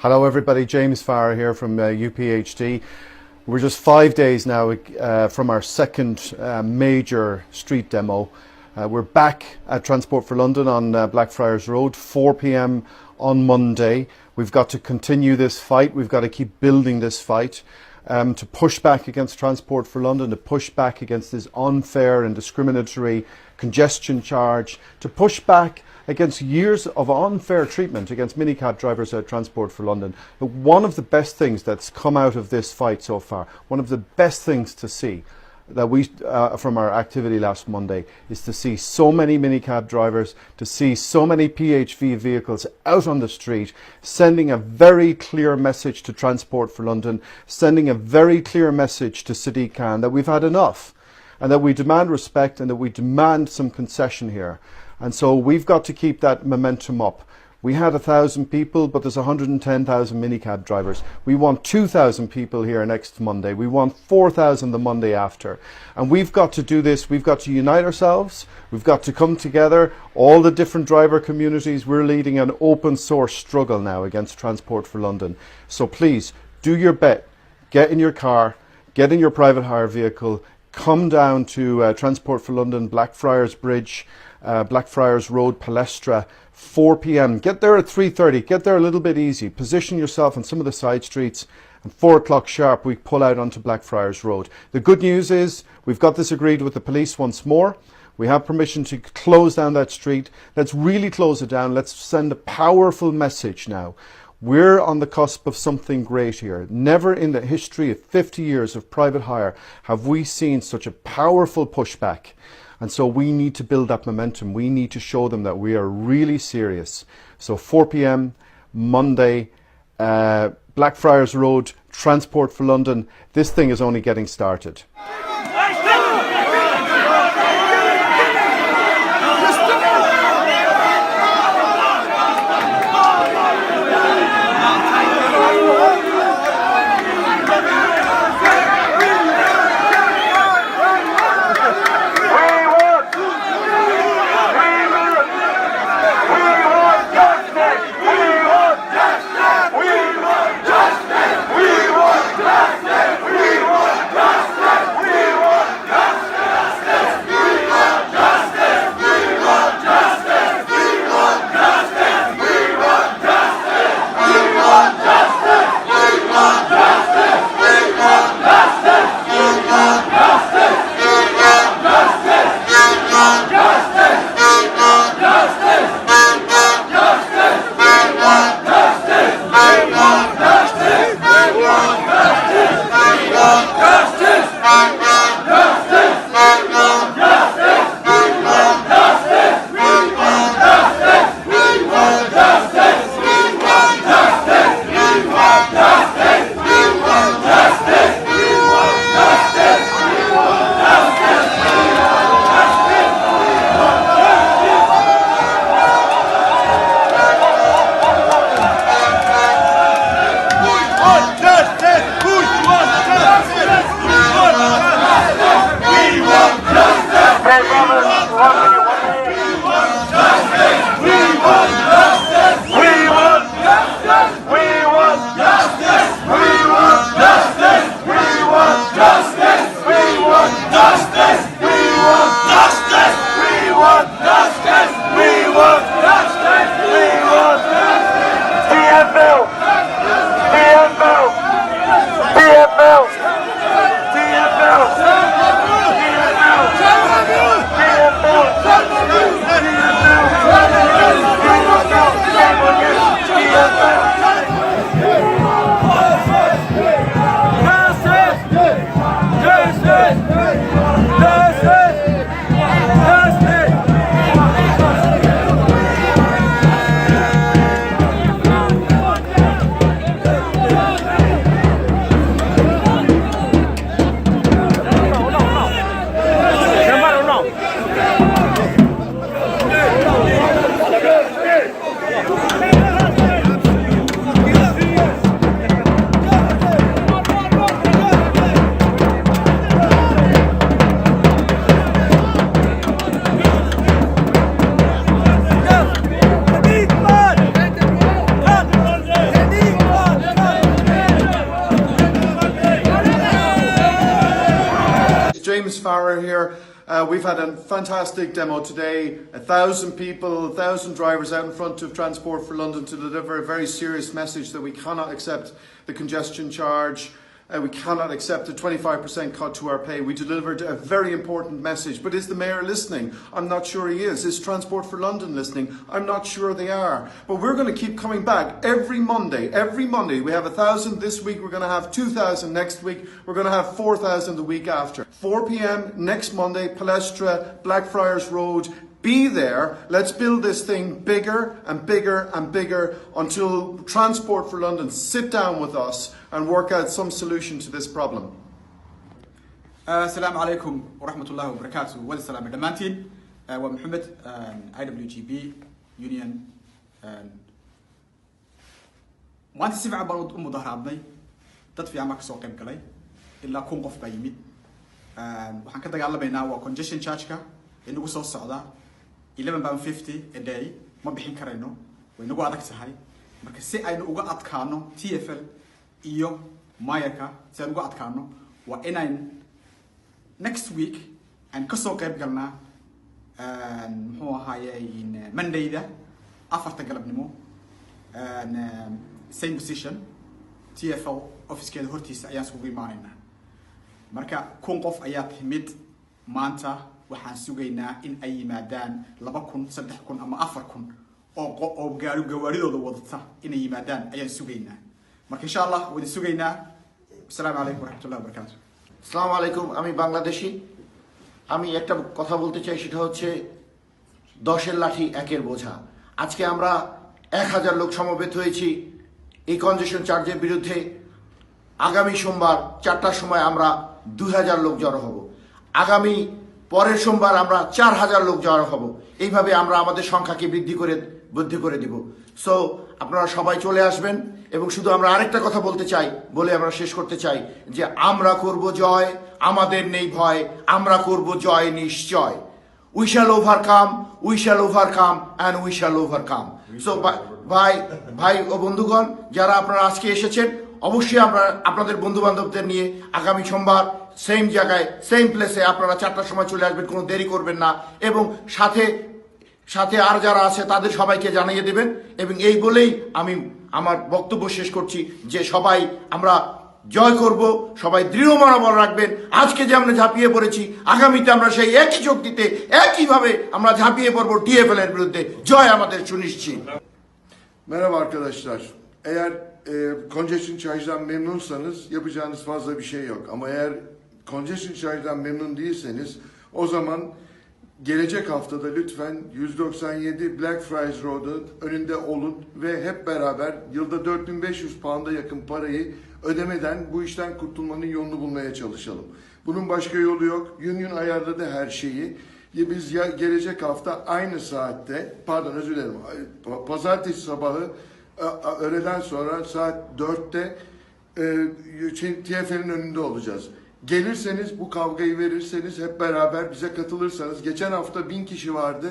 Hello everybody, James Farrer here from UPHD. We're just 5 days now from our second major street demo. We're back at Transport for London on Blackfriars Road, 4 p.m. on Monday. We've got to continue this fight. We've got to keep building this fight to push back against Transport for London, to push back against this unfair and discriminatory congestion charge, to push back against years of unfair treatment against minicab drivers at Transport for London. But one of the best things that's come out of this fight so far, one of the best things to see that we from our activity last Monday, is to see so many minicab drivers, to see so many PHV vehicles out on the street, sending a very clear message to Transport for London, sending a very clear message to Sadiq Khan that we've had enough and that we demand respect and that we demand some concession here. And so we've got to keep that momentum up. We had 1,000 people, but there's 110,000 minicab drivers. We want 2,000 people here next Monday. We want 4,000 the Monday after. And we've got to do this. We've got to unite ourselves. We've got to come together. All the different driver communities, we're leading an open source struggle now against Transport for London. So please, do your bit. Get in your car, get in your private hire vehicle, come down to Transport for London, Blackfriars Bridge, Blackfriars Road, Palestra, 4 p.m. Get there at 3:30. Get there a little bit easy. Position yourself on some of the side streets, and 4 o'clock sharp we pull out onto Blackfriars Road. The good news is we've got this agreed with the police once more. We have permission to close down that street. Let's really close it down. Let's send a powerful message now. We're on the cusp of something great here. Never in the history of 50 years of private hire have we seen such a powerful pushback. And so we need to build that momentum. We need to show them that we are really serious. So 4 p.m. Monday, Blackfriars Road, Transport for London. This thing is only getting started. Farah here. We've had a fantastic demo today. 1,000 people, 1,000 drivers out in front of Transport for London to deliver a very serious message that we cannot accept the congestion charge. We cannot accept a 25% cut to our pay. We delivered a very important message. But is the Mayor listening? I'm not sure he is. Is Transport for London listening? I'm not sure they are. But we're going to keep coming back every Monday. Every Monday. We have 1,000 this week. We're going to have 2,000 next week. We're going to have 4,000 the week after. 4 p.m. next Monday, Palestra, Blackfriars Road. Be there. Let's build this thing bigger and bigger and bigger until Transport for London sit down with us and work out some solution to this problem. Assalamu alaikum wa rahmatullahi wa barakatuh. Wal salam dhammaantiin. Wa Mohammed IWGB Union. Maanta si fiican baan u mudaharaadnay. Dad fiican baa ka soo qayb galay. Ilaa 1,000 qof baa yimid. Waxaan ka dagaalamaynaa waa congestion charge-ka inagu soo socda £11.50 a day ma bixin karayno way nagu adag tahay marka si aynu uga adkaano TfL iyo Mayaka si aynu uga adkaano waa inaan next week aan ka soo qayb galnaa muxuu ahaayay Mondayda 4 galabnimo same position TfL office-keeda hortiisa ayaan iskugu imaanaynaa marka 1,000 qof ayaa timid maanta waxaan sugaynaa in ay yimaadaan 2,000 3,000 ama 4,000 oo gaaridooda wadata inay yimaadaan ayaan sugaynaa marka insha Allah wada sugaynaa assalamu alaykum wa rahmatullahi wa barakatuh আসসালামু আলাইকুম আমি বাংলাদেশী আমি একটা কথা বলতে চাই সেটা হচ্ছে 10 এর লাঠি 1 এর বোঝা আজকে আমরা 1000 লোক সমবেত হয়েছি এই কনজেশন চার্জের বিরুদ্ধে আগামী সোমবার 4টার সময় আমরা 2000 লোক জড়ো হব আগামী পরের সোমবার আমরা 4000 লোক জড়ো হব এইভাবে আমরা আমাদের সংখ্যাকে বৃদ্ধি করে দেব সো আপনারা সবাই চলে আসবেন এবং শুধু আমরা আরেকটা কথা বলতে চাই বলে আমরা শেষ করতে চাই যে আমরা করব জয় আমাদের নেই ভয় আমরা করব জয় নিশ্চয় we shall overcome and we shall overcome so ভাই ও বন্ধুগণ যারা আপনারা আজকে এসেছেন অবশ্যই আমরা আপনাদের বন্ধু বান্ধবদের নিয়ে আগামী সোমবার সেম জায়গায় সেম প্লেসে আপনারা 4টার সময় চলে আসবেন কোনো দেরি করবেন না এবং সাথে আর যারা আছে তাদের সবাইকে জানিয়ে দিবেন এবং এই বলেই আমি আমার বক্তব্য শেষ করছি যে সবাই আমরা জয় করব সবাই দৃঢ় মনোবল রাখবেন আজকে যে আমরা ঝাঁপিয়ে পড়েছি আগামীতে আমরা সেই একই শক্তিতে একইভাবে আমরা ঝাঁপিয়ে পড়ব TfL এর বিরুদ্ধে জয় আমাদের সুনিশ্চিত Merhaba arkadaşlar. Eğer congestion charge'dan memnunsanız yapacağınız fazla bir şey yok. Ama eğer congestion charge'dan memnun değilseniz o zaman gelecek haftada lütfen 197 Blackfriars Road'un önünde olun ve hep beraber yılda 4500 pound'a yakın parayı ödemeden bu işten kurtulmanın yolunu bulmaya çalışalım. Bunun başka yolu yok. Union ayarladı her şeyi. Biz gelecek hafta aynı saatte, özür dilerim, pazartesi sabahı öğleden sonra saat 4'te TfL'in önünde olacağız. Gelirseniz bu kavgayı verirseniz hep beraber bize katılırsanız geçen hafta 1000 kişi vardı.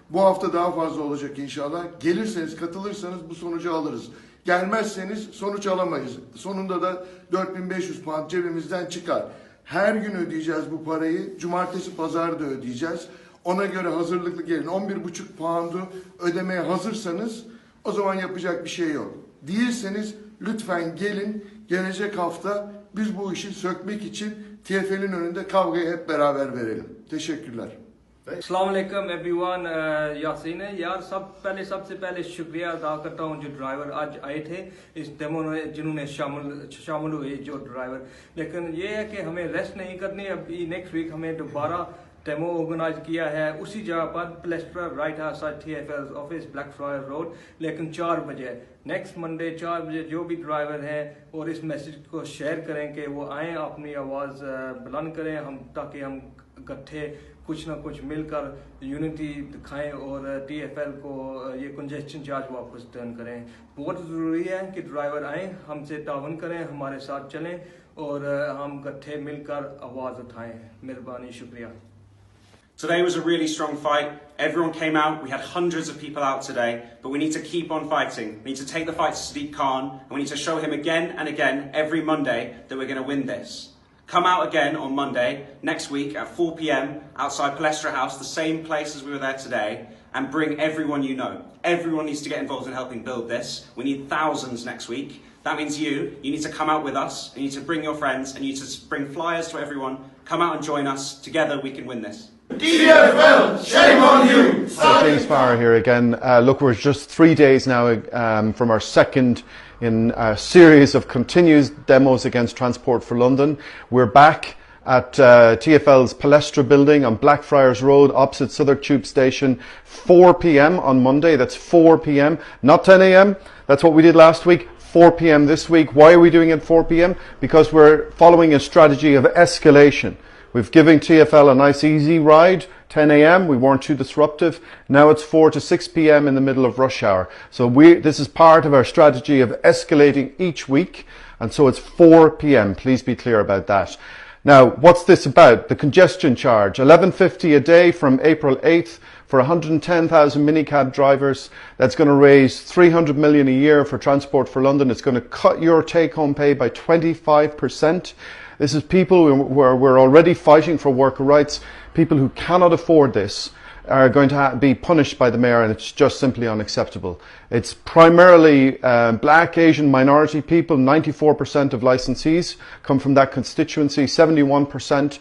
Bu hafta daha fazla olacak inşallah. Gelirseniz katılırsanız bu sonucu alırız. Gelmezseniz sonuç alamayız. Sonunda da 4500 pound cebimizden çıkar. Her gün ödeyeceğiz bu parayı. Cumartesi pazar da ödeyeceğiz. Ona göre hazırlıklı gelin. 11,5 pound'u ödemeye hazırsanız o zaman yapacak bir şey yok. Değilseniz lütfen gelin. Gelecek hafta biz bu işi sökmek için TfL'in önünde kavgayı hep beraber verelim. Teşekkürler. अस्सलाम वालेकुम everyone Yasin है यार सबसे पहले शुक्रिया अदा करता हूँ जो ड्राइवर आज आए थे इस डेमो में जिन्होंने शामिल हुए जो ड्राइवर लेकिन ये है कि हमें रेस्ट नहीं करनी अभी नेक्स्ट वीक हमें दोबारा डेमो ऑर्गेनाइज किया है उसी जगह पर प्लेस्ट्रा right side TfL office Blackfriar Road लेकिन 4 बजे नेक्स्ट मंडे 4 बजे जो भी ड्राइवर हैं और इस मैसेज को शेयर करें कि वो आएँ अपनी आवाज़ बुलंद करें हम ताकि हम इकट्ठे कुछ ना कुछ मिलकर यूनिटी दिखाएं और TfL को ये कंजेस्शन चार्ज वापस टर्न करें बहुत ज़रूरी है कि ड्राइवर आएँ हमसे तावन करें हमारे साथ चलें और हम इकट्ठे मिलकर आवाज़ उठाएं मेहरबानी शुक्रिया Today was a really strong fight. Everyone came out. We had hundreds of people out today, but we need to keep on fighting. We need to take the fight to Sadiq Khan, and we need to show him again and again every Monday that we're going to win this. Come out again on Monday, next week at 4 p.m. outside Palestra House, the same place as we were there today, and bring everyone you know. Everyone needs to get involved in helping build this. We need thousands next week. That means you need to come out with us, you need to bring your friends, and you need to bring flyers to everyone. Come out and join us. Together we can win this. TfL, shame on you! James Farrer here again. Look, we're just 3 days now from our second in a series of continuous demos against Transport for London. We're back at TfL's Palestra building on Blackfriars Road opposite Southwark Tube Station, 4 p.m. on Monday. That's 4 p.m, not 10 a.m. That's what we did last week. 4 p.m. this week. Why are we doing it 4 p.m? Because we're following a strategy of escalation. We've given TfL a nice easy ride, 10 a.m. We weren't too disruptive. Now it's 4 to 6 p.m. in the middle of rush hour. So this is part of our strategy of escalating each week. And so it's 4 p.m. Please be clear about that. Now, what's this about? The congestion charge, $11.50 a day from April 8th for 110,000 minicab drivers. That's going to raise 300 million a year for Transport for London. It's going to cut your take-home pay by 25%. This is people where we're already fighting for worker rights. People who cannot afford this are going to be punished by the mayor, and it's just simply unacceptable. It's primarily black, Asian, minority people. 94% of licensees come from that constituency, 71%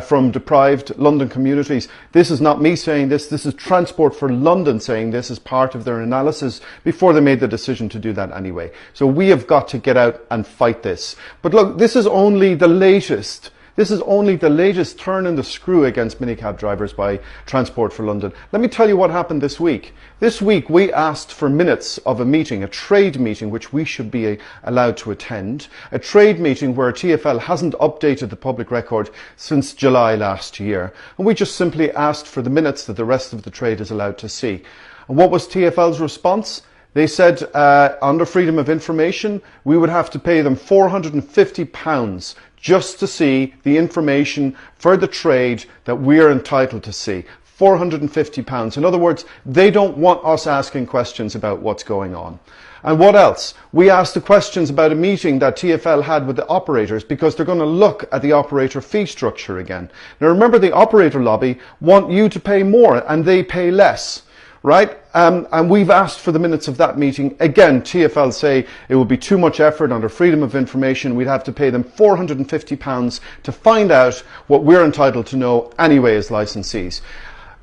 from deprived London communities. This is not me saying this. This is Transport for London saying this as part of their analysis before they made the decision to do that anyway. So we have got to get out and fight this. But look, this is only the latest. This is only the latest turn in the screw against minicab drivers by Transport for London. Let me tell you what happened this week. This week we asked for minutes of a meeting, a trade meeting, which we should be allowed to attend. A trade meeting where TfL hasn't updated the public record since July last year. And we just simply asked for the minutes that the rest of the trade is allowed to see. And what was TfL's response? They said under freedom of information, we would have to pay them £450 just to see the information for the trade that we're entitled to see. £450. In other words, they don't want us asking questions about what's going on. And what else? We asked the questions about a meeting that TfL had with the operators because they're going to look at the operator fee structure again. Now remember, the operator lobby want you to pay more and they pay less. Right? And we've asked for the minutes of that meeting. Again, TfL say it will be too much effort under freedom of information. We'd have to pay them £450 to find out what we're entitled to know anyway as licensees.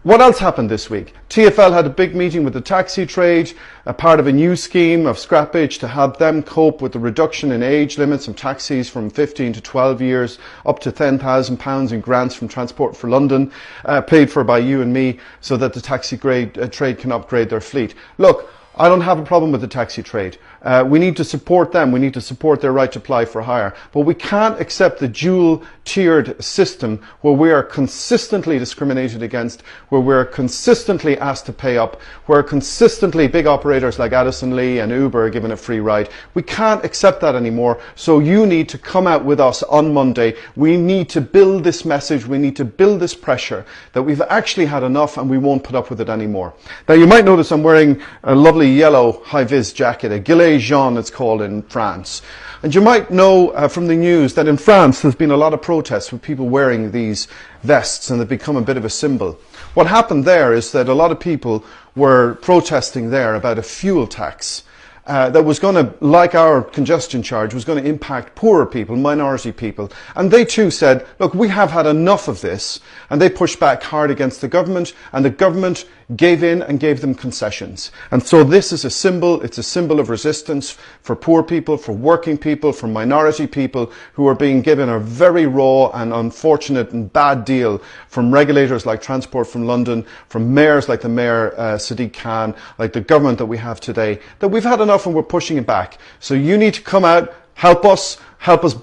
What else happened this week? TfL had a big meeting with the taxi trade, a part of a new scheme of scrappage to help them cope with the reduction in age limits of taxis from 15 to 12 years, up to £10,000 in grants from Transport for London, paid for by you and me, so that the taxi trade can upgrade their fleet. Look, I don't have a problem with the taxi trade. We need to support them. We need to support their right to apply for hire. But we can't accept the dual-tiered system where we are consistently discriminated against, where we're consistently asked to pay up, where consistently big operators like Addison Lee and Uber are given a free ride. We can't accept that anymore. So you need to come out with us on Monday. We need to build this message. We need to build this pressure that we've actually had enough and we won't put up with it anymore. Now you might notice I'm wearing a lovely yellow high-vis jacket, a gilet jaune it's called in France. And you might know from the news that in France there's been a lot of protests with people wearing these vests, and they've become a bit of a symbol. What happened there is that a lot of people were protesting there about a fuel tax that was going to, like our congestion charge, was going to impact poorer people, minority people. And they too said, look, we have had enough of this. And they pushed back hard against the government, and the government gave in and gave them concessions. And so this is a symbol, it's a symbol of resistance for poor people, for working people, for minority people who are being given a very raw and unfortunate and bad deal from regulators like Transport from London, from mayors like the Mayor Sadiq Khan, like the government that we have today, that we've had enough and we're pushing it back. So you need to come out, help us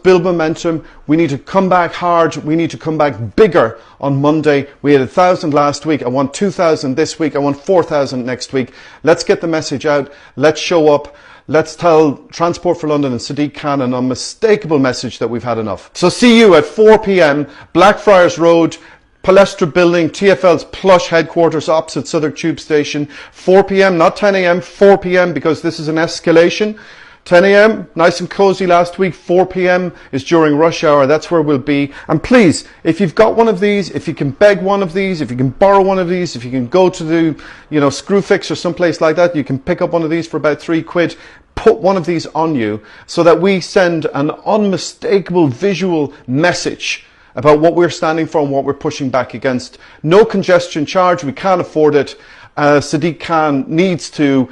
build momentum. We need to come back hard. We need to come back bigger on Monday. We had 1,000 last week. I want 2,000 this week. I want 4,000 next week. Let's get the message out. Let's show up. Let's tell Transport for London and Sadiq Khan an unmistakable message that we've had enough. So see you at 4 p.m, Blackfriars Road, Palestra building, TfL's plush headquarters opposite Southwark Tube Station. 4 p.m, not 10 a.m, 4 p.m, because this is an escalation. 10 a.m, nice and cozy last week. 4 p.m. is during rush hour. That's where we'll be. And please, if you've got one of these, if you can beg one of these, if you can borrow one of these, if you can go to the, Screwfix or someplace like that, you can pick up one of these for about £3. Put one of these on you so that we send an unmistakable visual message about what we're standing for and what we're pushing back against. No congestion charge. We can't afford it. Sadiq Khan needs to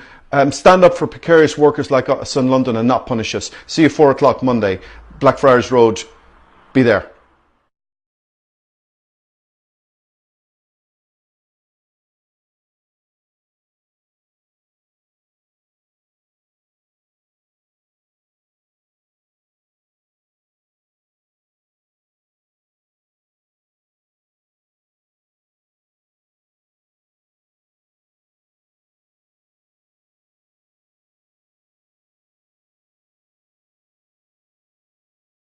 stand up for precarious workers like us in London and not punish us. See you 4 o'clock Monday, Blackfriars Road. Be there.